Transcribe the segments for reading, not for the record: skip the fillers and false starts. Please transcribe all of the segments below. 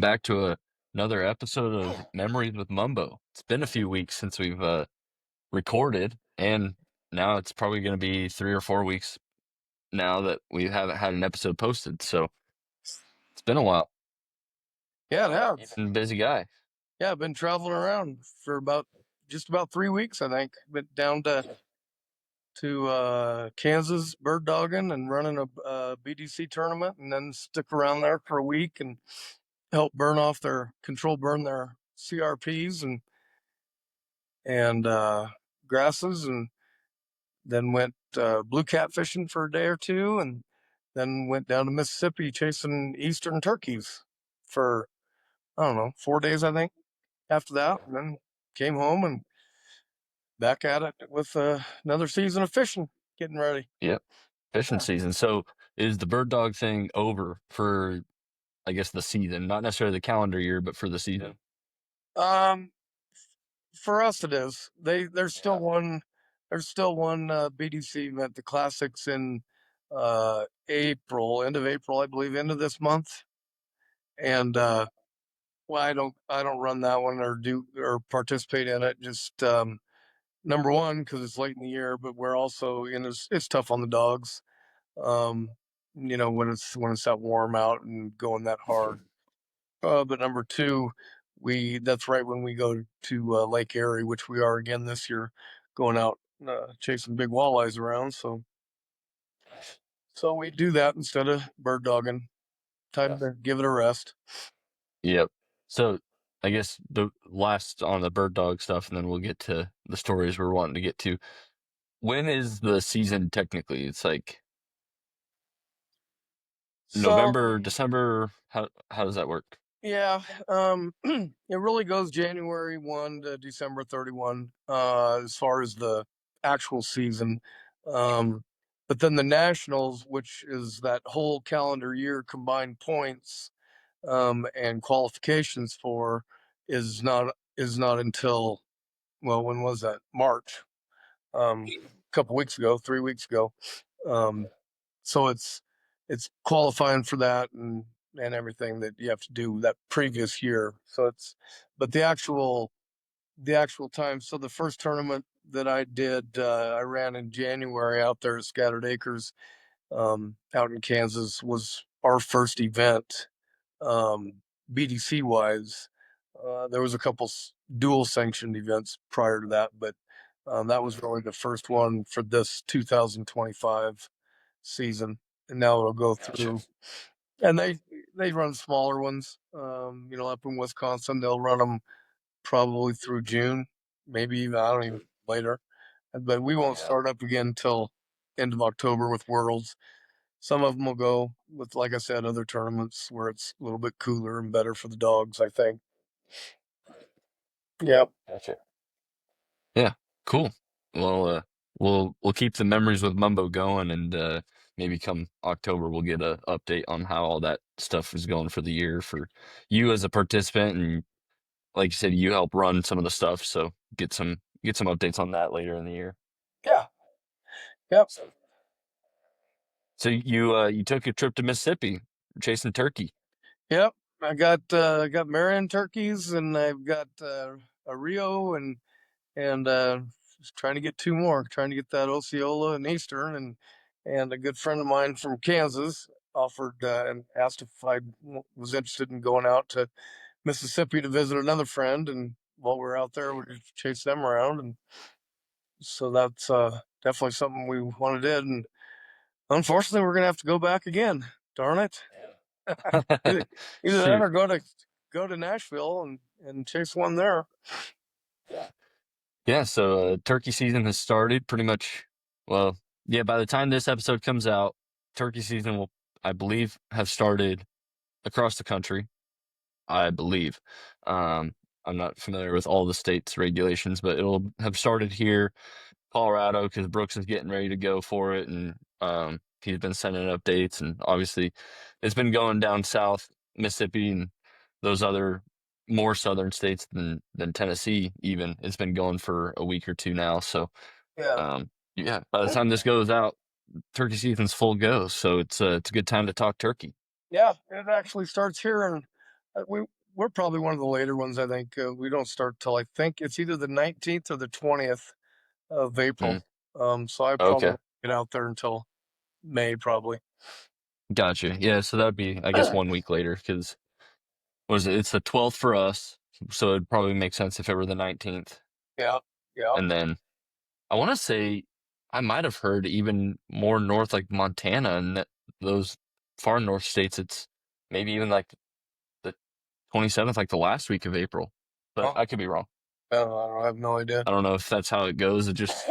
back to another episode of Memories with Mumbo. It's been a few weeks since we've recorded, and now it's probably going to be 3 or 4 weeks now that we haven't had an episode posted. So it's been a while. Yeah, it You've has. been a busy guy. Yeah, I've been traveling around for just about 3 weeks, I think. Been down to Kansas bird dogging and running a BDC tournament, and then stick around there for a week and help burn their CRPs and grasses, and then went blue cat fishing for a day or two, and then went down to Mississippi chasing eastern turkeys for, I don't know, 4 days, I think, after that, and then came home and back at it with another season of fishing, getting ready. Yep, fishing season. So is the bird dog thing over for, I guess, the season? Not necessarily the calendar year, but for the season. Um, for us, it is. There's still one BDC event, the classics in end of April, I believe, end of this month, and well, I don't run that one or participate in it. Just number one, because it's late in the year, but we're also it's tough on the dogs. Um, when it's that warm out and going that hard. But number two, that's right when we go to Lake Erie, which we are again this year, going out chasing big walleyes around. So we do that instead of bird dogging. Time to give it a rest. Yep. So I guess the last on the bird dog stuff, and then we'll get to the stories we're wanting to get to. When is the season technically? It's like So November, December. How does that work? yeah, it really goes January 1 to December 31, as far as the actual season. Um, but then the nationals, which is that whole calendar year combined points and qualifications for, is not until, well, when was that? March. A couple weeks ago, 3 weeks ago. Um, so it's qualifying for that and everything that you have to do that previous year. So but the actual time. So the first tournament that I did, I ran in January out there at Scattered Acres, out in Kansas, was our first event, BDC wise. There was a couple dual sanctioned events prior to that, but that was really the first one for this 2025 season. And now it'll go Gotcha. through, and they run smaller ones. Up in Wisconsin, they'll run them probably through June, maybe even, I don't even, later. But we won't Yeah. start up again until end of October with Worlds. Some of them will go with, like I said, other tournaments where it's a little bit cooler and better for the dogs, I think. Yeah. Gotcha. Yeah. Cool. Well, we'll keep the memories with Mumbo going, and maybe come October we'll get a update on how all that stuff is going for the year for you as a participant, and like you said, you help run some of the stuff, so get some updates on that later in the year. Yeah. Yep. So you took a trip to Mississippi chasing turkey. Yep. I got Marion turkeys, and I've got a Rio, and just trying to get two more, trying to get that Osceola and Eastern, and a good friend of mine from Kansas offered and asked if I was interested in going out to Mississippi to visit another friend, and while we're out there, we just chase them around, and so that's definitely something we want to do. And unfortunately, we're gonna have to go back again. Darn it! either, either that Shoot. or go to Nashville and chase one there. Yeah, so turkey season has started pretty much. Well, yeah, by the time this episode comes out, turkey season will, I believe, have started across the country. I believe. I'm not familiar with all the states' regulations, but it'll have started here, Colorado, because Brooks is getting ready to go for it, and he's been sending updates, and obviously, it's been going down south, Mississippi, and those other more southern states than Tennessee. Even it's been going for a week or two now. So, Yeah. yeah, by the time this goes out, turkey season's full go. So it's a good time to talk turkey. Yeah, it actually starts here, and we we're probably one of the later ones. I think we don't start till I think it's either the 19th or the 20th of Hmm. April. So I probably Okay. won't get out there until May, probably. Gotcha. Yeah, so that'd be, I guess, 1 week later because was it? It's the 12th for us, so it'd probably make sense if it were the 19th. Yeah, yeah. And then I want to say I might have heard even more north, like Montana and those far north states. It's maybe even like the 27th, like the last week of April, but Oh, I could be wrong. I have no idea. I don't know if that's how it goes. It just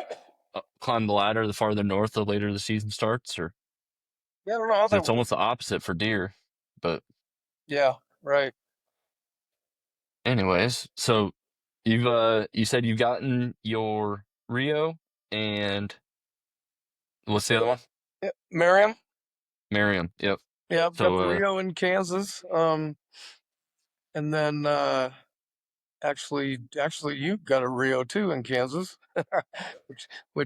climb the ladder. The farther north, the later the season starts, or Yeah, I don't know how 'cause that it's works. almost the opposite for deer. But Yeah, right. anyways, so you said you've gotten your Rio and what's the other one? Yeah, Miriam. Miriam. Yep. Yeah, I've got So the Rio in Kansas. And then actually, you got a Rio too in Kansas, which we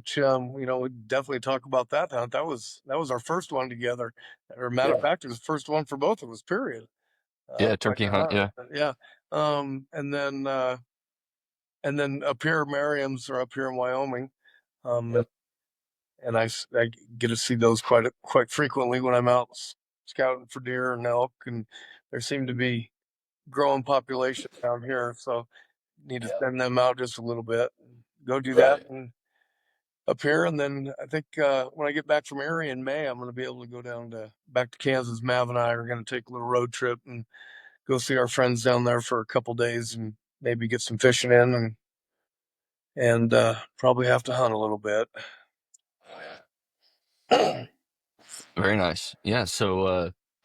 definitely talk about that hunt. That was our first one together. Or matter of fact, it was the first one for both of us. Period. yeah, Like turkey a hunt. hunt. Yeah. Yeah. And then up here, Merriam's are up here in Wyoming. Um, and I get to see those quite frequently when I'm out scouting for deer and elk, and there seem to be growing population down here, so need to send them out just a little bit. Go do that and up here, and then I think when I get back from Erie in May, I'm going to be able to go down to back to Kansas. Mav and I are going to take a little road trip and go see our friends down there for a couple days and maybe get some fishing in and probably have to hunt a little bit. Very nice. Yeah. So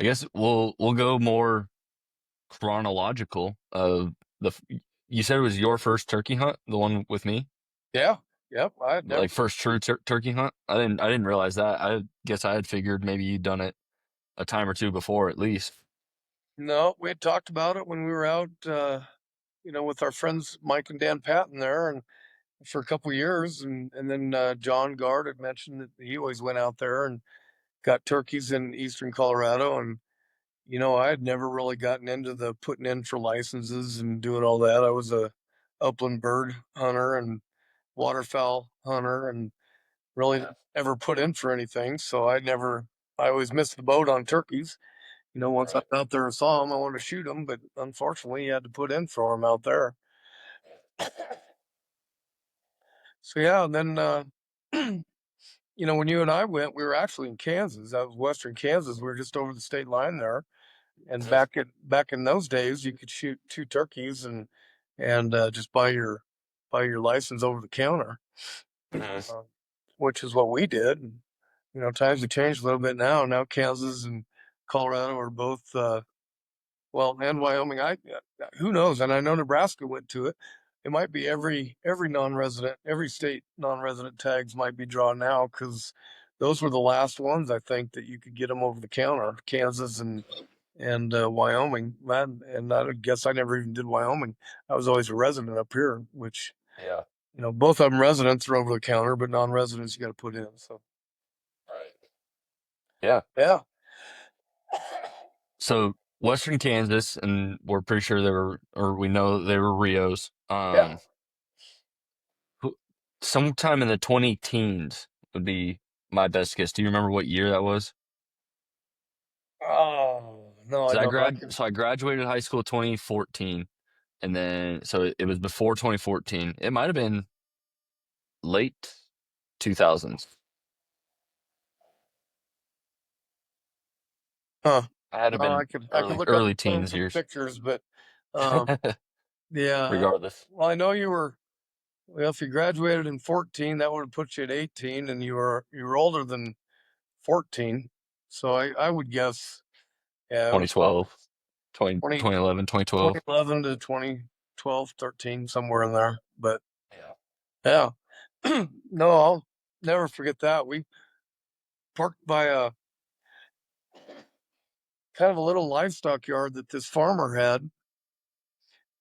I guess we'll go more chronological. You said it was your first turkey hunt, the one with me, Yeah, yep. I had never. like first true turkey hunt. I didn't realize that. I guess I had figured maybe you'd done it a time or two before at least. No, we had talked about it when we were out, with our friends Mike and Dan Patton there, and for a couple years, and then John Gard had mentioned that he always went out there and got turkeys in eastern Colorado, and I had never really gotten into the putting in for licenses and doing all that. I was a upland bird hunter and waterfowl hunter, and really didn't ever put in for anything. So I always missed the boat on turkeys. Once I was out there and saw them, I wanted to shoot them, but unfortunately, you had to put in for them out there. So yeah, and then when you and I went, we were actually in Kansas. That was Western Kansas. We were just over the state line there. And back in those days, you could shoot two turkeys and just buy your license over the counter, Mhm. uh, which is what we did. And, times have changed a little bit now. Now Kansas and Colorado are both well, and Wyoming. Who knows? And I know Nebraska went to it. It might be every non-resident, every state non-resident tags might be drawn now because those were the last ones I think that you could get them over the counter. Kansas and Wyoming. And I guess I never even did Wyoming. I was always a resident up here, which Yeah. both of them residents are over the counter, but non-residents you got to put in. So Right. Yeah. yeah, So Western Kansas, and we're pretty sure they were, or we know they were Rios. yeah. Who- Sometime in the 20 teens would be my best guess. Do you remember what year that was? Oh no, I So don't. I can. I graduated high school 2014, and then so it was before 2014. It might have been late 2000s. Huh. I had to have No, I been could. I could early look up early teens some years. pictures, but um, yeah. Regardless, Well, I know you were. Well, if you graduated in 14, that would have put you at 18, and you were older than 14. So I would guess, yeah, it was probably 2012, 20, 2011, 2012. 2011 to 2012, 13, somewhere in there. But Yeah. yeah, no, I'll never forget that. We parked by a kind of a little livestock yard that this farmer had,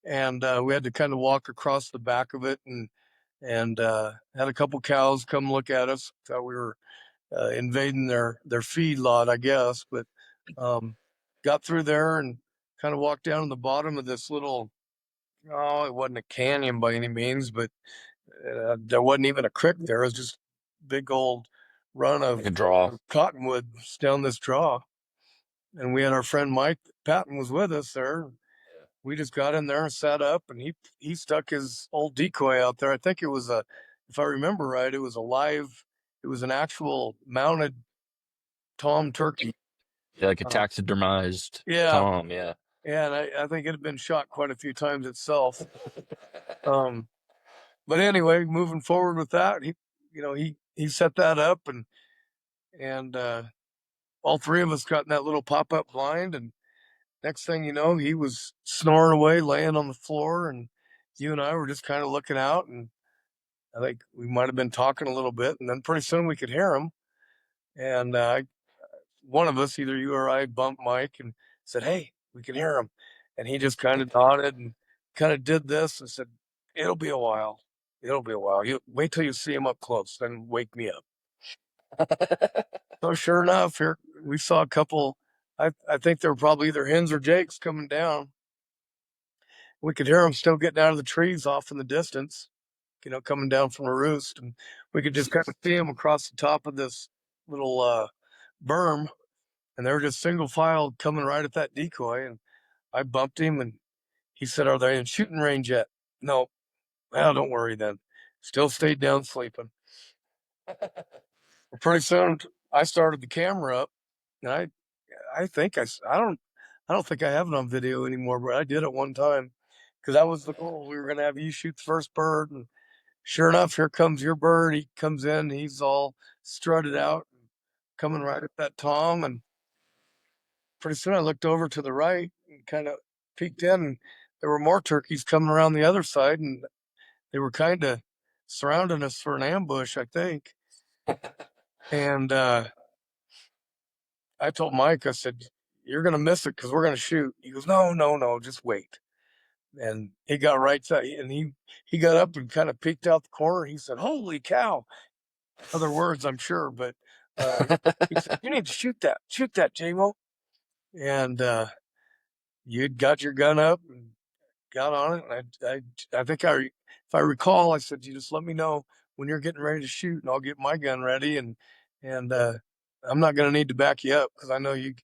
and we had to kind of walk across the back of it and had a couple cows come look at us. Thought we were invading their feed lot, I guess. But um, got through there and kind of walked down to the bottom of this little, oh, it wasn't a canyon by any means, but there wasn't even a creek there. It was just big old run Like a of draw. cottonwoods down this draw. And we had our friend Mike Patton was with us there. We just got in there and sat up, and he stuck his old decoy out there. I think it was a, if I remember right, it was a live, it was an actual mounted tom turkey. Yeah, like a Uh, taxidermized yeah, Tom. Yeah. yeah, and I think it had been shot quite a few times itself. Um, but anyway, moving forward with that, he set that up, and all three of us got in that little pop up blind, and next thing you know, he was snoring away, laying on the floor, and you and I were just kind of looking out, and I think we might have been talking a little bit, and then pretty soon we could hear him, and one of us, either you or I, bumped Mike and said, "Hey, we can hear him," and he just kind of nodded and kind of did this and said, "It'll be a while. It'll be a while. You wait till you see him up close, then wake me up." So sure enough, here we saw a couple. I think they were probably either hens or jakes coming down. We could hear them still getting out of the trees off in the distance, coming down from a roost, and we could just kind of see them across the top of this little berm, and they were just single file coming right at that decoy. And I bumped him, and he said, "Are they in shooting range yet?" No. Well, don't worry then. Still stayed down sleeping. Pretty soon, I started the camera up, and I think I don't think I have it on video anymore, but I did it one time because that was the goal. We were going to have you shoot the first bird, and sure enough, here comes your bird. He comes in, he's all strutted out, coming right at that tom, and pretty soon I looked over to the right and kind of peeked in, and there were more turkeys coming around the other side, and they were kind of surrounding us for an ambush, I think. And I told Mike, I said, "You're going to miss it because we're going to shoot." He goes, "No, no, no, just wait." And he got right to, and he got up and kind of peeked out the corner. He said, "Holy cow!" Other words, I'm sure, but he said, "You need to shoot that, JMO." And you'd got your gun up and got on it. And I think if I recall, I said, "You just let me know when you're getting ready to shoot, and I'll get my gun ready." And I'm not going to need to back you up because I know you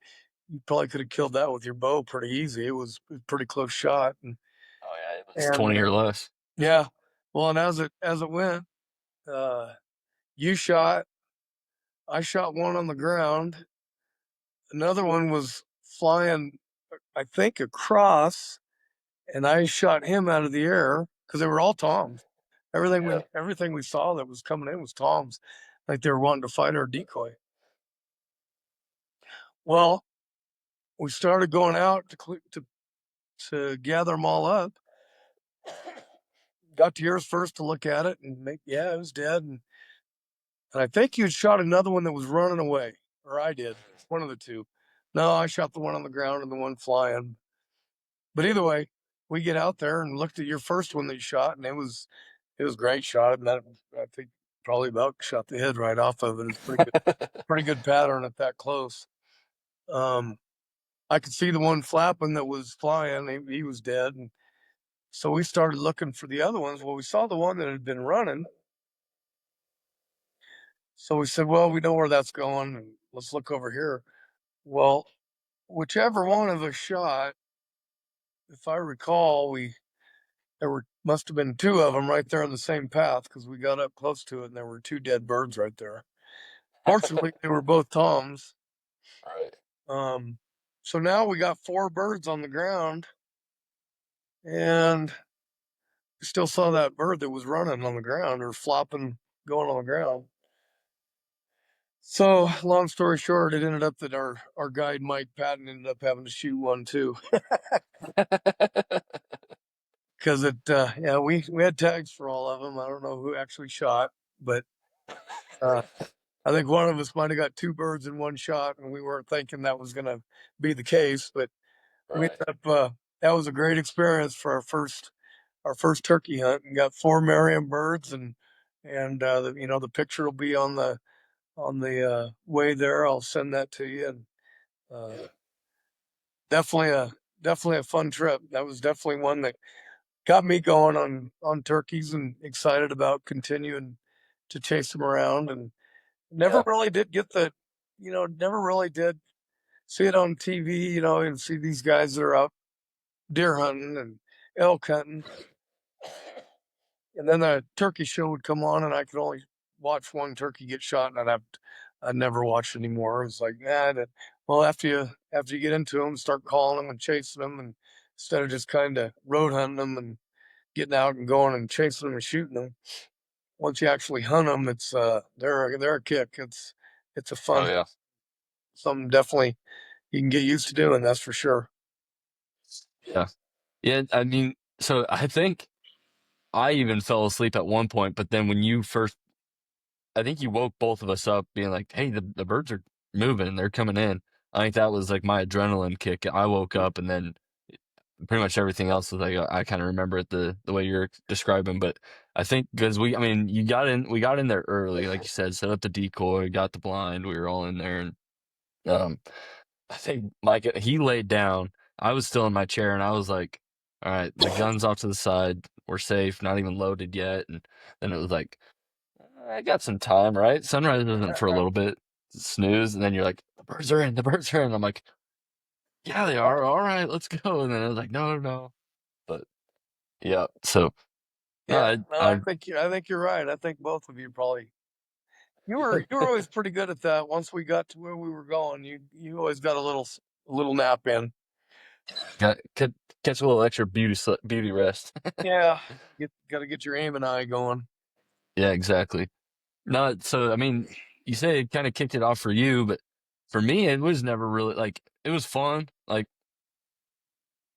probably could have killed that with your bow pretty easy. It was a pretty close shot, Oh yeah, it was and 20 or less. yeah. Well, and as it went, uh, you shot. I shot one on the ground. Another one was flying, I think, across, and I shot him out of the air because they were all toms. Yeah. Everything we saw that was coming in was toms, like they were wanting to fight our decoy. Well, we started going out to gather them all up. Got to yours first to look at it and make, yeah, it was dead. And I think you had shot another one that was running away, or I did, one of the two. No, I shot the one on the ground and the one flying. But either way, we get out there and looked at your first one that you shot, and it was a great shot. And that, I think, probably about shot the head right off of it. It's pretty good pattern at that close. Um, I could see the one flapping that was flying. He was dead, and so we started looking for the other ones. Well, we saw the one that had been running, so we said, "Well, we know where that's going, and let's look over here." Well, whichever one of us shot, if I recall, we there were must have been two of them right there on the same path because we got up close to it and there were two dead birds right there. Fortunately, they were both toms. Right. Um, so now we got four birds on the ground, and we still saw that bird that was running on the ground or flopping, going on the ground. So, long story short, it ended up that our guide Mike Patton ended up having to shoot one too because yeah, we had tags for all of them. I don't know who actually shot, but uh, I think one of us might have got two birds in one shot, and we weren't thinking that was going to be the case. But we Right. ended up, that was a great experience for our first turkey hunt, and got four Merriam birds, and the picture will be on the way there. I'll send that to you, and Yeah. definitely definitely a fun trip. That was definitely one that got me going on turkeys and excited about continuing to chase them around. And never Yeah. really did get the, never really did see it on TV, and see these guys that are out deer hunting and elk hunting. And then the turkey show would come on, and I could only watch one turkey get shot, and I'd never watch anymore. It's like, well, after you get into them, start calling them and chasing them, and instead of just kind of road hunting them and getting out and going and chasing them and shooting them, once you actually hunt them, it's they're a kick. It's a Oh fun yeah. something definitely you can get used to doing. That's for sure. Yeah. Yeah. I mean, so I think I even fell asleep at one point, but then when you first, I think you woke both of us up being like, hey, the birds are moving, they're coming in. I think that was like my adrenaline kick. I woke up and then pretty much everything else was like, I kind of remember it the way you're describing, but I think because I mean, we got in there early, like you said, set up the decoy, got the blind, we were all in there. And um, I think Mike, he laid down. I was still in my chair, and I was like, "All right, the gun's off to the side. We're safe. Not even loaded yet." And then it was like, "I got some time, right? Sunrise isn't for a little bit." Snooze, and then you're like, "The birds are in. The birds are in." I'm like, "Yeah, they are. All right, let's go." And then I was like, "No, no, no." But yeah, so no, Yeah, no, I I think you're right. I think both of you probably you were always pretty good at that. Once we got to where we were going, you always got a little nap in. got catch a little extra beauty rest. Yeah, got to get your aim and eye going. Yeah, exactly. No, so I mean, you say it kind of kicked it off for you, but for me, it was never really like it was fun. Like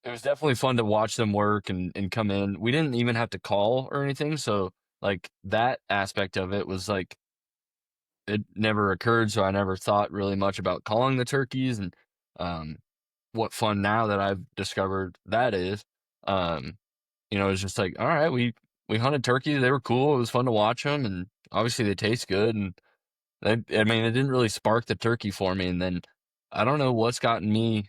it was definitely fun to watch them work and come in. We didn't even have to call or anything, so like that aspect of it was like it never occurred, so I never thought really much about calling the turkeys and um what fun now that I've discovered that is. Um it's just like, all right, we hunted turkeys, they were cool, it was fun to watch them, and obviously they taste good. And I mean, it didn't really spark the turkey for me. And then I don't know what's gotten me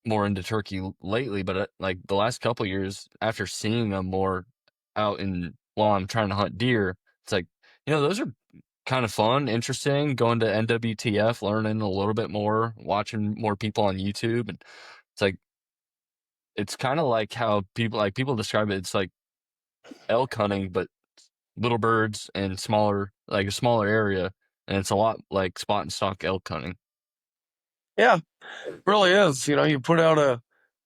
more into turkey lately, but like the last couple years, after seeing them more out in while I'm trying to hunt deer, it's like, those are kind of fun, interesting. Going to NWTF, learning a little bit more, watching more people on YouTube, and it's like it's kind of like how people describe it. It's like elk hunting, but little birds and smaller, like a smaller area, and it's a lot like spot and stalk elk hunting. Yeah, it really is. You put out a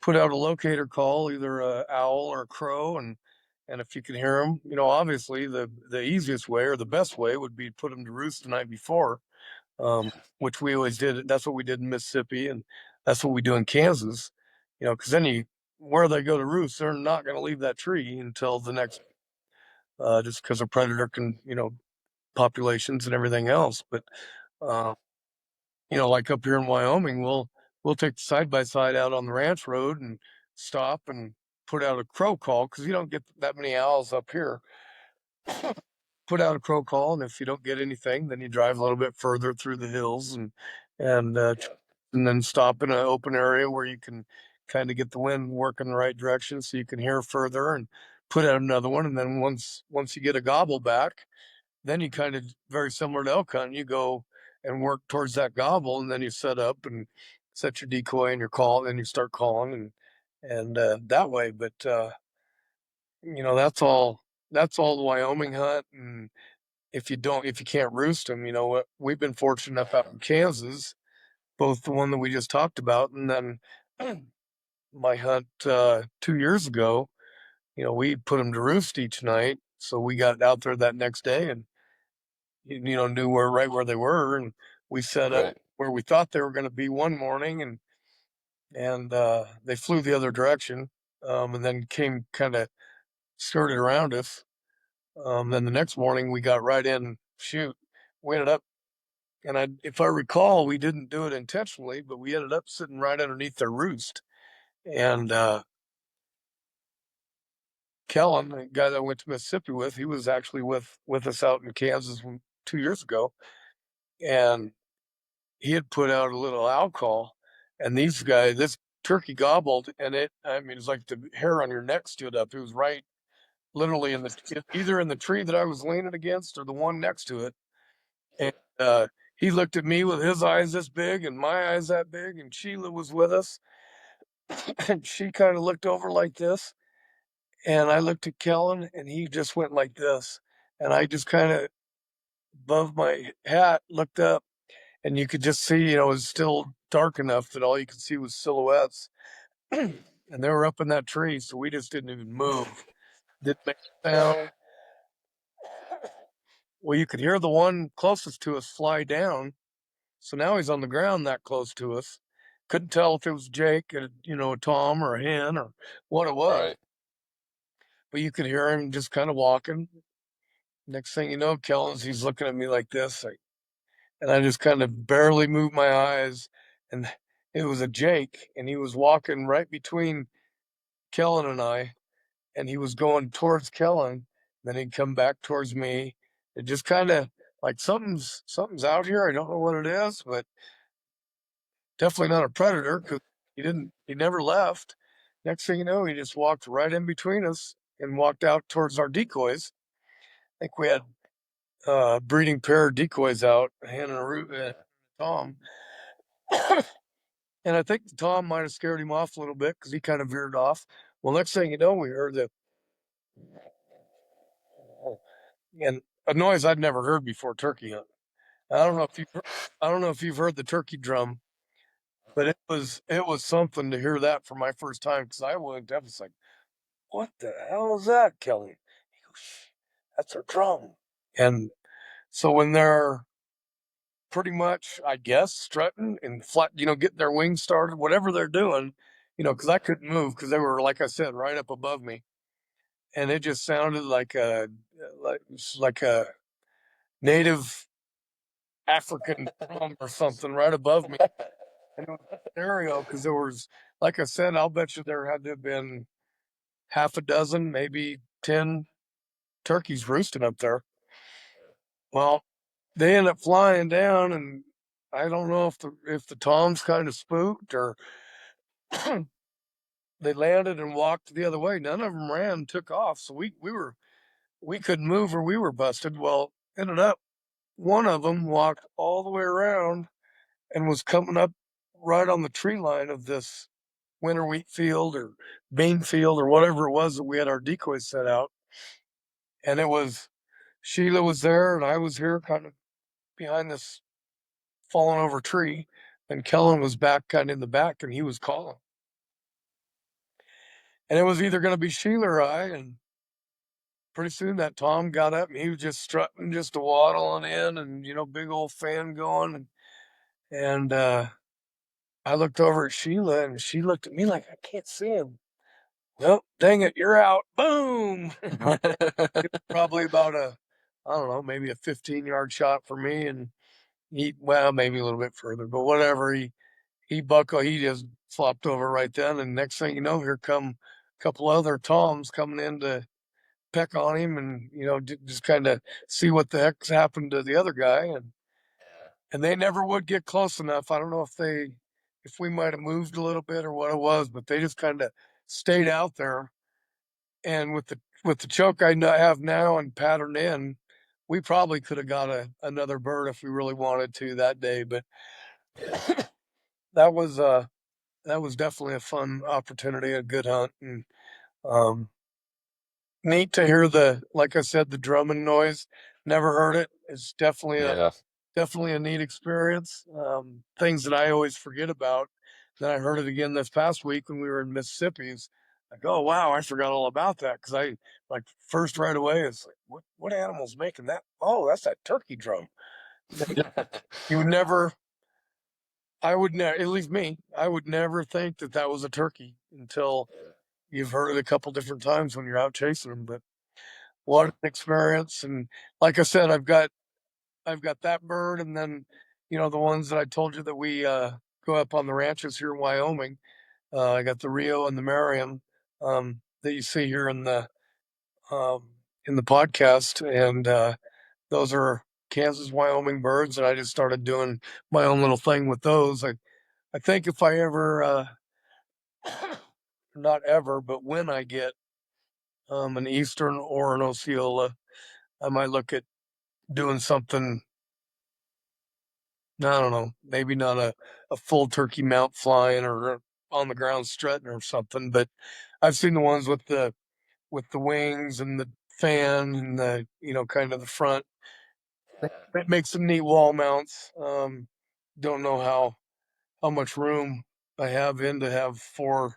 locator call, either a owl or a crow, and if you can hear them, obviously the easiest way or the best way would be to put them to roost the night before, which we always did. That's what we did in Mississippi, and that's what we do in Kansas. Because then where they go to roost, they're not going to leave that tree until the next, just because of predator populations and everything else. But uh, like up here in Wyoming, we'll take the side by side out on the ranch road and stop and put out a crow call because you don't get that many owls up here. Put out a crow call, and if you don't get anything, then you drive a little bit further through the hills and uh, and then stop in an open area where you can kind of get the wind working the right direction, so you can hear further and put out another one. And then once you get a gobble back, then you kind of very similar to elk hunting. You go and work towards that gobble, and then you set up and set your decoy and your call, and then you start calling and that way. But that's all the Wyoming hunt. And if you can't roost them, what we've been fortunate enough out in Kansas, both the one that we just talked about, and then my hunt 2 years ago. We put them to roost each night, so we got out there that next day and knew right where they were, and we set up Right. where we thought they were going to be one morning, and they flew the other direction, and then came kind of skirted around us. Then the next morning we got right in. Shoot, we ended up, and if I recall, we didn't do it intentionally, but we ended up sitting right underneath their roost. And Kellen, the guy that I went to Mississippi with, he was actually with us out in Kansas 2 years ago, and he had put out a little owl call, and these guys, this turkey gobbled, and I mean, it's like the hair on your neck stood up. It was right, literally either in the tree that I was leaning against or the one next to it. And he looked at me with his eyes this big and my eyes that big, and Sheila was with us, and she kind of looked over like this, and I looked at Kellen, and he just went like this, and I just kind of above my hat looked up, and you could just see, it was still dark enough that all you could see was silhouettes. And they were up in that tree, so we just didn't even move. Didn't make a sound. Well, you could hear the one closest to us fly down. So now he's on the ground that close to us. Couldn't tell if it was Jake, a Tom or a hen or what it was. Right. But you could hear him just kind of walking. Next thing you know, he's looking at me like this. And I just kind of barely moved my eyes. And it was a Jake, and he was walking right between Kellen and I, and he was going towards Kellen. Then he'd come back towards me. It just kind of like something's out here. I don't know what it is, but definitely not a predator because he never left. Next thing you know, he just walked right in between us and walked out towards our decoys. I think we had breeding pair of decoys out, Hannah and Tom. And I think the Tom might have scared him off a little bit because he kind of veered off. Well, next thing you know, we heard and a noise I'd never heard before turkey hunting. I don't know if you've heard the turkey drum, but it was something to hear that for my first time because I went up. It's like, what the hell is that, Kelly? He goes, shh, that's our drum. And so when they're pretty much, I guess, strutting and flat, getting their wings started, whatever they're doing, because I couldn't move because they were, like I said, right up above me, and it just sounded like a native African drum or something right above me. And it was stereo because there was, like I said, I'll bet you there had to have been half a dozen, maybe 10 turkeys roosting up there. Well, they end up flying down, and I don't know if the toms kind of spooked or they landed and walked the other way. None of them ran, took off, so we couldn't move or we were busted. Well, ended up one of them walked all the way around and was coming up right on the tree line of this winter wheat field or bean field or whatever it was that we had our decoys set out. And it was Sheila was there and I was here kind of behind this fallen over tree, and Kellen was back kind of in the back, and he was calling. And it was either going to be Sheila or I, and pretty soon that Tom got up and he was just strutting, just waddling in, and big old fan going, and I looked over at Sheila, and she looked at me like I can't see him. Well, dang it, you're out! Boom! Probably about I don't know, maybe a 15-yard shot for me, and well, maybe a little bit further, but whatever. He just flopped over right then, and next thing you know, here come a couple other toms coming in to peck on him, and just kind of see what the heck's happened to the other guy, and they never would get close enough. I don't know if we might have moved a little bit or what it was, but they just kind of stayed out there. And with the choke I have now and patterned in, we probably could have got another bird if we really wanted to that day, but that was definitely a fun opportunity, a good hunt, and um, neat to hear like I said, the drumming noise. Never heard it. It's Yeah. definitely a neat experience. Things that I always forget about. Then I heard it again this past week when we were in Mississippi. It's like, oh wow, I forgot all about that because I like first right away. It's like, what animal's making that? Oh, that's that turkey drum. You would never. I would never, at least me, I would never think that that was a turkey until you've heard it a couple different times when you're out chasing them. But what an experience! And like I said, I've got that bird, and then the ones that I told you that we go up on the ranches here in Wyoming. I got the Rio and the Merriam that you see here um, in the podcast, and those are Kansas, Wyoming birds, and I just started doing my own little thing with those. I think if I ever not ever, but when I get an Eastern or an Osceola, I might look at doing something. I don't know, maybe not a full turkey mount flying or on the ground strutting or something, but I've seen the ones with the wings and the fan and the kind of the front. That makes some neat wall mounts. Don't know how much room I have in to have 4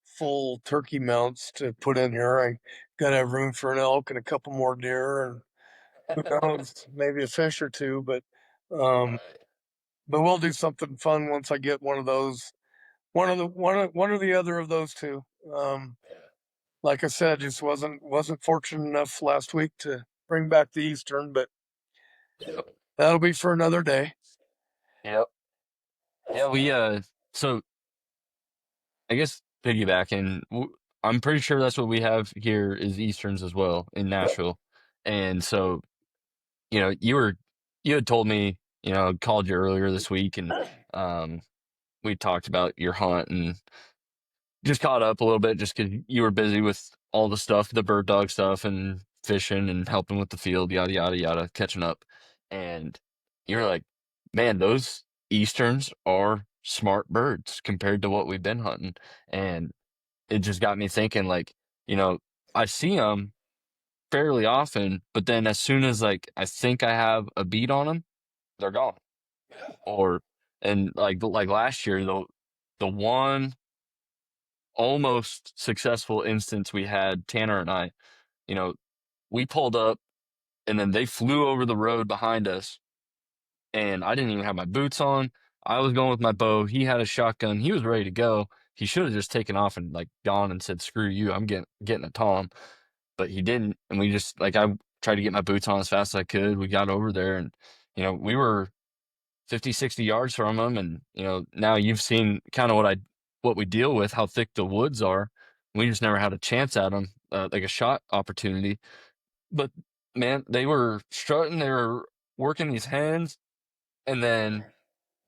full turkey mounts to put in here. I gotta have room for an elk and a couple more deer and who knows, maybe a fish or two, um but we'll do something fun once I get one of those. One or the other of those two. Um like I said, just wasn't fortunate enough last week to bring back the Eastern, but Yep. that'll be for another day. Yep. Yeah, so I guess piggybacking, I'm pretty sure that's what we have here is Easterns as well in Nashville. And so, you had told me, I called you earlier this week and um we talked about your hunt and just caught up a little bit just because you were busy with all the stuff, the bird dog stuff and fishing and helping with the field, yada yada yada, catching up. And you're like, man, those Easterns are smart birds compared to what we've been hunting. And it just got me thinking, like, you know, I see them fairly often, but then as soon as like I think I have a beat on them, they're gone. Or and like last year, the one almost successful instance we had, Tanner and I, you know, we pulled up and then they flew over the road behind us and I didn't even have my boots on. I was going with my bow. He had a shotgun. He was ready to go. He should have just taken off and like gone and said, "Screw you, I'm getting a Tom." But he didn't. And we just like I tried to get my boots on as fast as I could. We got over there and we were 50, 60 yards from him. And, now you've seen kind of what we deal with, how thick the woods are. We just never had a chance at them, like a shot opportunity. But man, they were strutting, they were working these hens. And then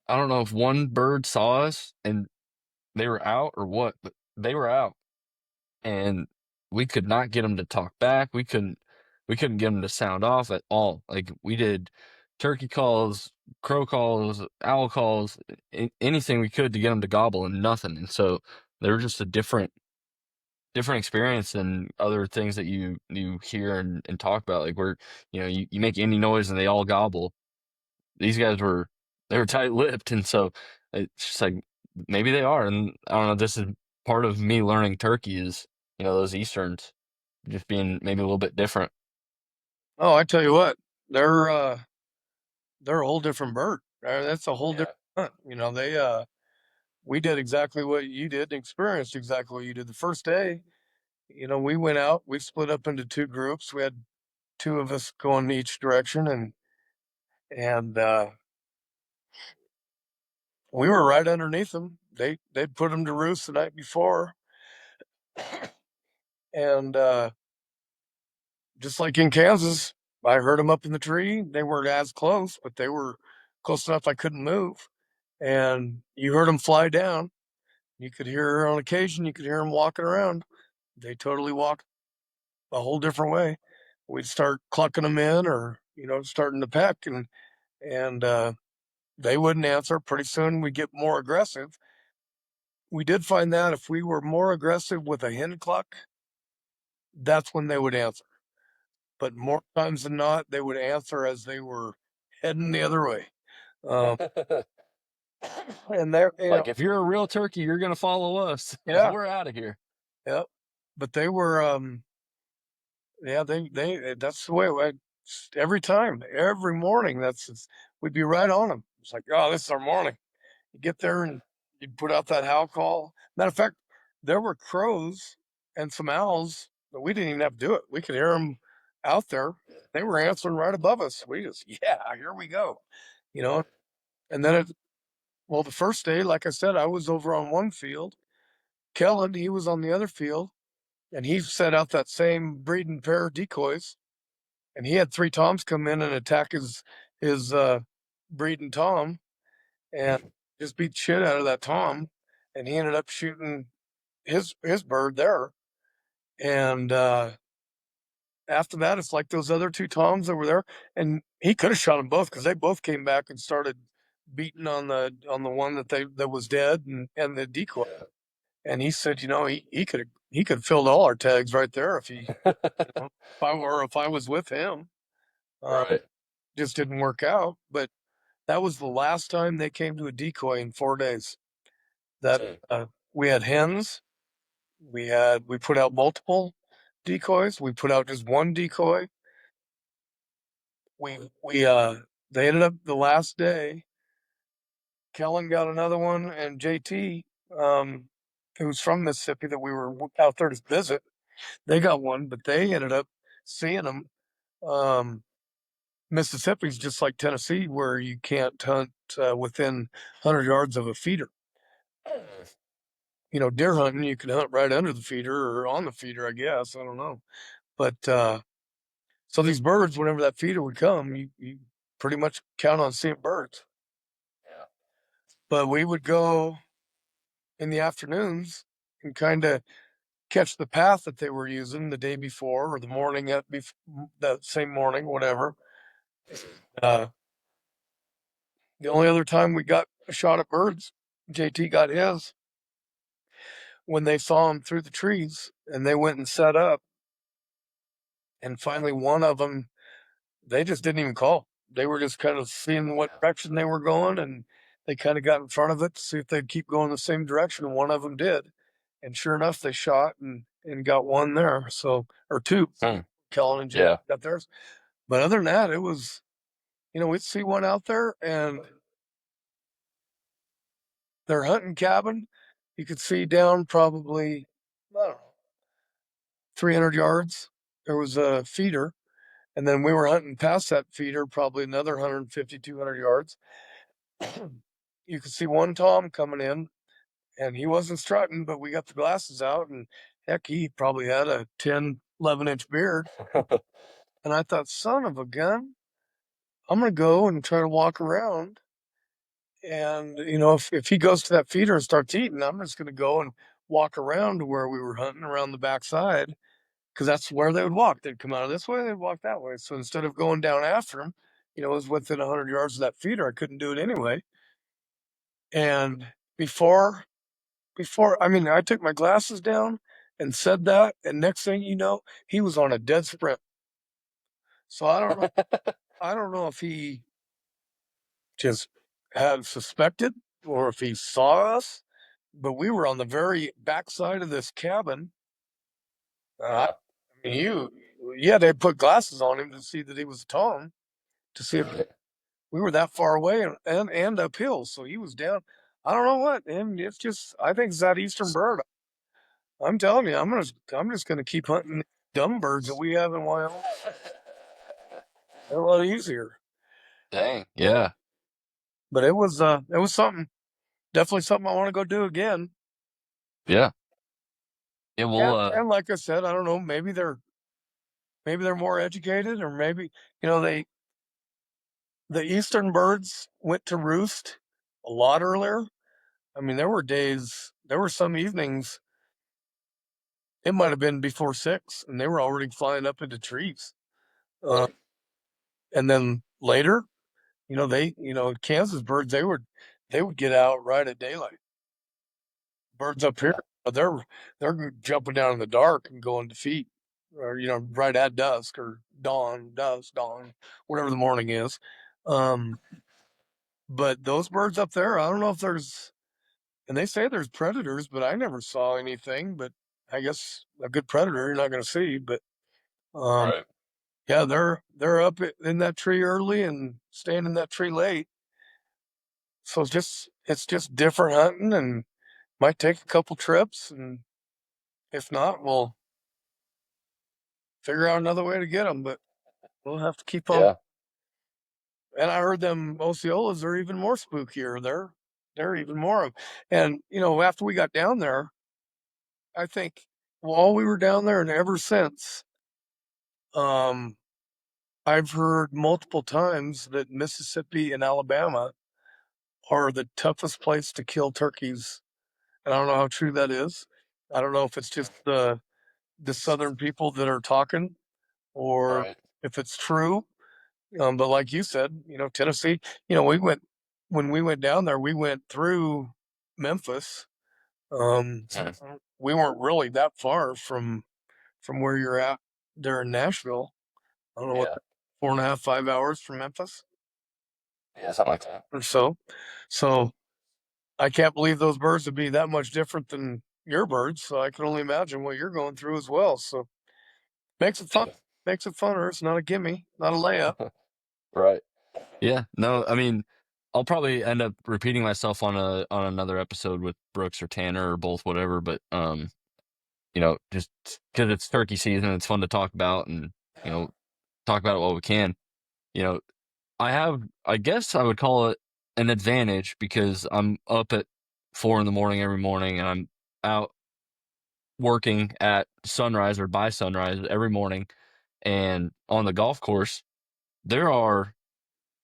I don't know if one bird saw us and they were out or what, but they were out. And we could not get them to talk back. We couldn't get them to sound off at all. Like we did turkey calls, crow calls, owl calls, anything we could to get them to gobble and nothing. And so they were just a different experience than other things that you hear and talk about. Like where you make any noise and they all gobble. These guys they were tight-lipped, and so it's just like maybe they are. And I don't know. This is part of me learning turkey is those Easterns just being maybe a little bit different. Oh, I tell you what, they're uh they're a whole different bird. That's a whole Yeah. different hunt. We did exactly what you did and experienced exactly what you did the first day. We went out, we split up into 2 groups. We had 2 of us going each direction and we were right underneath them. They'd put them to roost the night before, and just like in Kansas, I heard them up in the tree. They weren't as close, but they were close enough I couldn't move. And you heard them fly down. You could hear on occasion, you could hear them walking around. They totally walked a whole different way. We'd start clucking them in, or starting to peck, and they wouldn't answer. Pretty soon, we'd get more aggressive. We did find that if we were more aggressive with a hen cluck, that's when they would answer. But more times than not, they would answer as they were heading the other way. Um, and they're, Like if you're a real turkey, you're gonna follow us. yeah, We're out of here. yeah. But they were, yeah, that's the way it went. Every time, every morning, we'd be right on them. It's like, oh, this is our morning. You get there and you put out that howl call. Matter of fact, there were crows and some owls, but we didn't even have to do it. We could hear them out there. They were answering right above us. We just, yeah, here we go. You know, and then well, the first day, like I said, I was over on one field. Kellen, he was on the other field, and he set out that same breeding pair of decoys, and he had 3 toms come in and attack his breeding tom, and just beat shit out of that tom, and he ended up shooting his bird there. And after that, it's like those other two toms that were there, and he could have shot them both because they both came back and started beating on the one that was dead and the decoy. And he said, he could have filled all our tags right there if he, if I was with him. Right. Just didn't work out. But that was the last time they came to a decoy in 4 days. That we had hens, we put out multiple decoys, we put out just one decoy. We they ended up the last day. Kellen got another one, and JT, who's from Mississippi, that we were out there to visit, they got one, but they ended up seeing them. Um, Mississippi's just like Tennessee, where you can't hunt within 100 yards of a feeder. Deer hunting, you can hunt right under the feeder or on the feeder, I guess. I don't know. But so these birds, whenever that feeder would come, you pretty much count on seeing birds. Yeah. But we would go in the afternoons and kind of catch the path that they were using the day before or the morning that same morning, whatever. Uh, the only other time we got a shot at birds, JT got his when they saw them through the trees and they went and set up. And finally, one of them, they just didn't even call. They were just kind of seeing what direction they were going, and they kind of got in front of it to see if they'd keep going the same direction. And one of them did, and sure enough, they shot and got one there. So or two, Kellen and Jay Yeah. got theirs. But other than that, it was, we'd see one out there, and their hunting cabin, you could see down probably, I don't know, 300 yards. There was a feeder, and then we were hunting past that feeder, probably another 150, 200 yards. You could see one Tom coming in, and he wasn't strutting, but we got the glasses out, and heck, he probably had a 10, 11-inch beard. And I thought, son of a gun, I'm going to go and try to walk around. And, if he goes to that feeder and starts eating, I'm just going to go and walk around to where we were hunting around the backside, because that's where they would walk. They'd come out of this way, they'd walk that way. So instead of going down after him, it was within 100 yards of that feeder. I couldn't do it anyway. And before, I mean, I took my glasses down and said that, and next thing you know, he was on a dead sprint. So I don't know if he just had suspected or if he saw us, but we were on the very backside of this cabin. I mean, yeah, they put glasses on him to see that he was a Tom, to see if we were that far away and uphill. So he was down. I don't know what, and it's just, I think it's that eastern bird. I'm telling you, I'm just gonna keep hunting dumb birds that we have in Wyoming. They're a lot easier. Dang. Yeah. But it was something, definitely something I want to go do again. Yeah. Yeah. And, Well, and like I said, I don't know, maybe they're more educated, or maybe, the eastern birds went to roost a lot earlier. I mean, there were some evenings, it might have been before 6, and they were already flying up into trees. And then later, Kansas birds, they would get out right at daylight. Birds up here, they're jumping down in the dark and going to feed, or right at dusk or dawn, whatever the morning is. Um, but those birds up there, I don't know if there's, and they say there's predators, but I never saw anything. But I guess a good predator you're not going to see. But um, right. yeah, they're up in that tree early and staying in that tree late. So it's just different hunting, and might take a couple trips, and if not, we'll figure out another way to get them. But we'll have to keep on. Yeah. And I heard them Osceolas are even more spookier. They're even more of, and after we got down there, I think while we were down there and ever since, um, I've heard multiple times that Mississippi and Alabama are the toughest place to kill turkeys. And I don't know how true that is, I don't know if it's just the Southern people that are talking, or Right. if it's true. But like you said, Tennessee, when we went down there, we went through Memphis. Yeah. We weren't really that far from where you're at there in Nashville. I don't know what, Yeah. 4.5, 5 hours from Memphis Yeah. Something like that. or so. So I can't believe those birds would be that much different than your birds. So I can only imagine what you're going through as well. So makes it fun. Yeah. Makes it funner. It's not a gimme, not a layup. Right. Yeah. No, I mean, I'll probably end up repeating myself on another episode with Brooks or Tanner or both, whatever. But just because it's turkey season, it's fun to talk about and you know talk about it while we can. You know, I guess I would call it an advantage because I'm up at 4 in the morning every morning and I'm out working at sunrise or by sunrise every morning. And on the golf course, there are,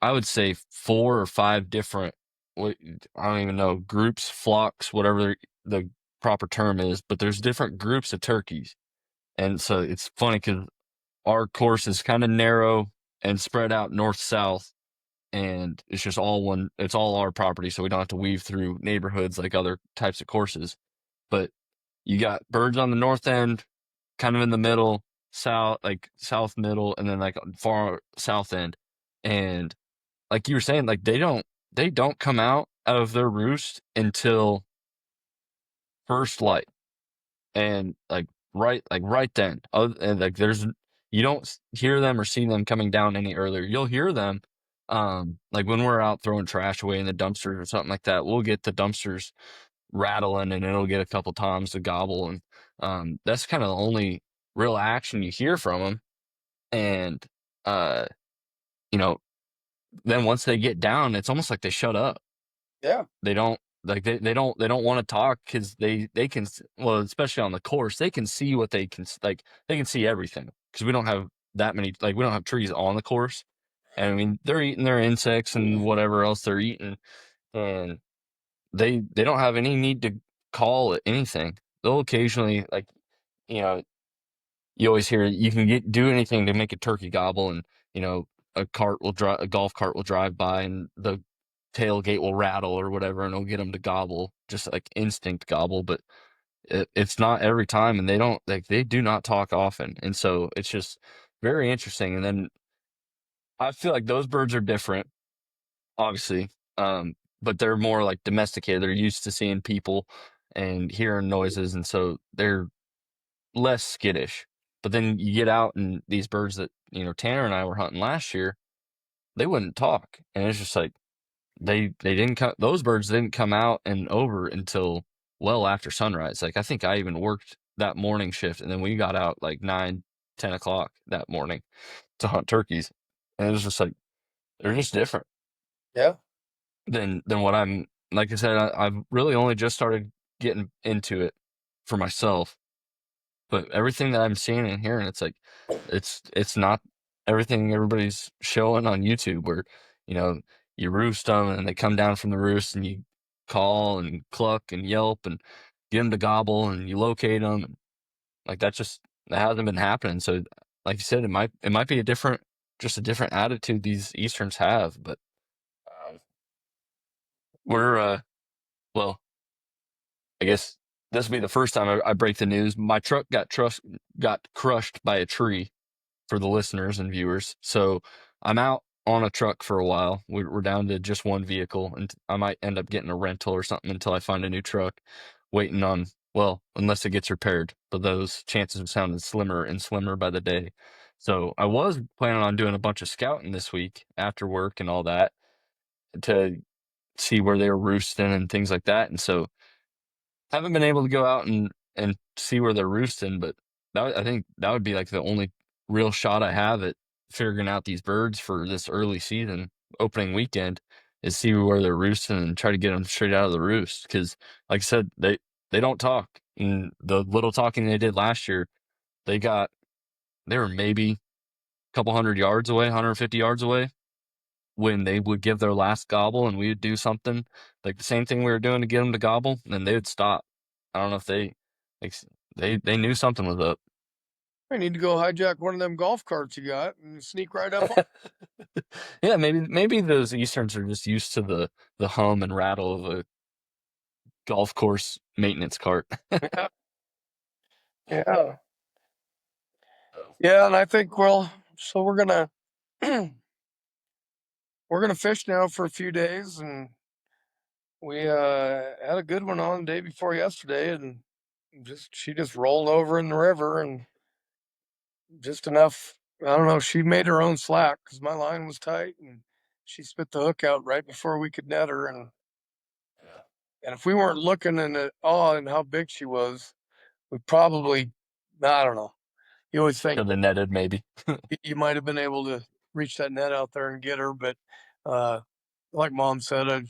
I would say, 4 or 5 different, what I don't even know, groups, flocks, whatever the proper term is, but there's different groups of turkeys. And so it's funny because our course is kind of narrow and spread out north south, and it's just it's all our property, so we don't have to weave through neighborhoods like other types of courses. But you got birds on the north end, kind of in the middle, south middle, and then like far south end. And like you were saying, like they don't come out of their roost until first light, and like right then. And like you don't hear them or see them coming down any earlier. You'll hear them, like when we're out throwing trash away in the dumpsters or something like that. We'll get the dumpsters rattling, and it'll get a couple times to gobble, and that's kind of the only real action you hear from them. And uh, you know, then once they get down, it's almost like they shut up. Yeah. They don't like they don't want to talk because they can well, especially on the course, they can see what they can like they can see everything because we don't have that many, like we don't have trees on the course. And I mean they're eating their insects and whatever else they're eating, and they don't have any need to call it anything. They'll occasionally, like, you know you always hear you can do anything to make a turkey gobble, and a golf cart will drive by and the tailgate will rattle or whatever, and it'll get them to gobble, just like instinct gobble. But it's not every time, and they do not talk often, and so it's just very interesting. And then I feel like those birds are different, obviously, but they're more like domesticated. They're used to seeing people and hearing noises, and so they're less skittish. But then you get out and these birds that, Tanner and I were hunting last year, they wouldn't talk. And it's just like they didn't come those birds didn't come out and over until well after sunrise. Like I think I even worked that morning shift, and then we got out like 9, 10 o'clock that morning to hunt turkeys. And it was just like they're just different Yeah. than what I'm like I said, I've really only just started getting into it for myself. But everything that I'm seeing and hearing, it's like it's not everything everybody's showing on YouTube where, you know, you roost them and they come down from the roost and you call and cluck and yelp and get them to gobble and you locate them. And like that hasn't been happening. So like you said, it might be just a different attitude these Easterns have. But um, we're well, I guess this will be the first time I break the news. My truck got crushed by a tree, for the listeners and viewers. So I'm out on a truck for a while. We're down to just one vehicle, and I might end up getting a rental or something until I find a new truck. Waiting on, well, unless it gets repaired, but those chances are sounding slimmer and slimmer by the day. So I was planning on doing a bunch of scouting this week after work and all that to see where they were roosting and things like that. And so haven't been able to go out and see where they're roosting, but I think that would be like the only real shot I have at figuring out these birds for this early season opening weekend is see where they're roosting and try to get them straight out of the roost. Because, like I said, they don't talk. And the little talking they did last year, they got they were maybe a couple 100 yards away, 150 yards away when they would give their last gobble, and we would do something like the same thing we were doing to get them to gobble, and they would stop. I don't know if they They knew something was up. I need to go hijack one of them golf carts you got and sneak right up on. Yeah, maybe those Easterns are just used to the hum and rattle of a golf course maintenance cart. Yeah, yeah, yeah. And I think so we're gonna fish now for a few days, and we had a good one on the day before yesterday, and she just rolled over in the river and just enough. I don't know. She made her own slack because my line was tight, and she spit the hook out right before we could net her. And if we weren't looking in at awe and how big she was, we probably, I don't know. You always think Could have netted maybe. you might have been able to reach that net out there and get her, but uh, like Mom said, I'd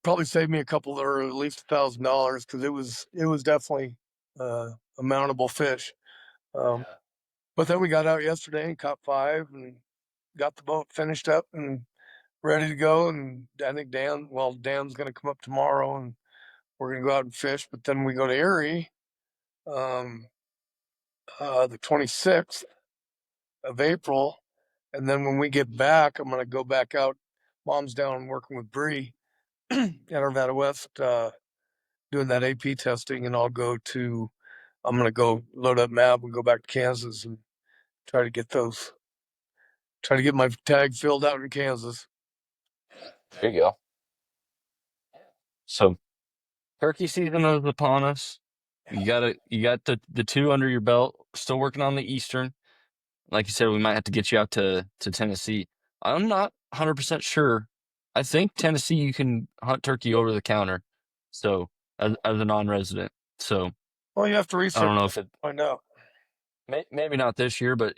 probably saved me a couple or at least $1,000 because it was definitely a mountable fish. Um, but then we got out yesterday and caught five and got the boat finished up and ready to go. And I think Dan's going to come up tomorrow and we're going to go out and fish. But then we go to Erie um, the 26th of April. And then when we get back, I'm going to go back out. Mom's down working with Bree at Arvada West doing that AP testing, and I'm going to go load up Mab and go back to Kansas and try to get those, try to get my tag filled out in Kansas. There you go. So turkey season is upon us. You got the two under your belt. Still working on the Eastern. Like you said, we might have to get you out to Tennessee. I'm not 100% sure. I think Tennessee you can hunt turkey over the counter. So as a non-resident. So Well, you have to I research don't know that if it to find out. maybe not this year, but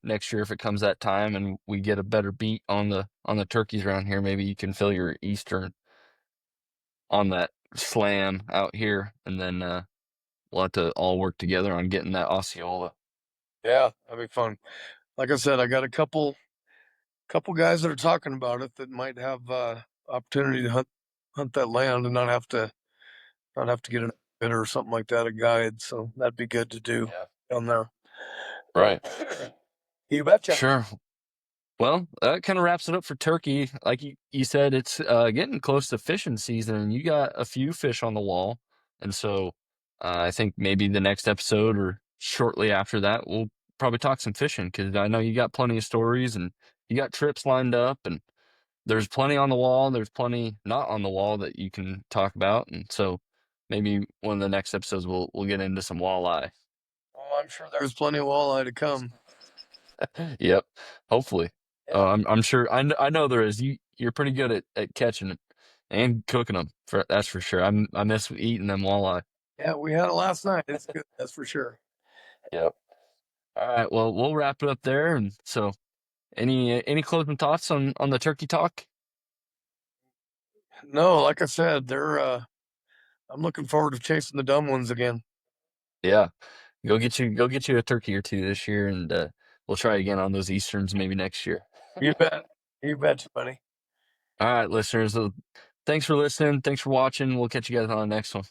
next year if it comes that time and we get a better beat on the turkeys around here, maybe you can fill your Eastern on that slam out here, and then we'll have to all work together on getting that Osceola. Yeah, that'd be fun. Like I said, I got a couple guys that are talking about it that might have opportunity to hunt that land and not have to get an bidder or something like that, a guide. So that'd be good to do Yeah. down there. Right. You betcha. Sure. Well, that kind of wraps it up for turkey. Like you said, it's getting close to fishing season, and you got a few fish on the wall. And so I think maybe the next episode or shortly after that, we'll probably talk some fishing because I know you got plenty of stories and you got trips lined up, and there's plenty on the wall. There's plenty not on the wall that you can talk about. And so maybe one of the next episodes, we'll get into some walleye. Oh, I'm sure there's plenty of walleye to come. Yep. Hopefully. Yeah. I'm sure. I know there is. You're pretty good at catching it and cooking them. That's for sure. I miss eating them walleye. Yeah, we had it last night. It's good, that's for sure. Yep. All right. Well, we'll wrap it up there. And so, any closing thoughts on the turkey talk? No, like I said, I'm looking forward to chasing the dumb ones again. Yeah. Go get you a turkey or two this year, and we'll try again on those Easterns maybe next year. You bet. You betcha, buddy. All right, listeners. Thanks for listening. Thanks for watching. We'll catch you guys on the next one.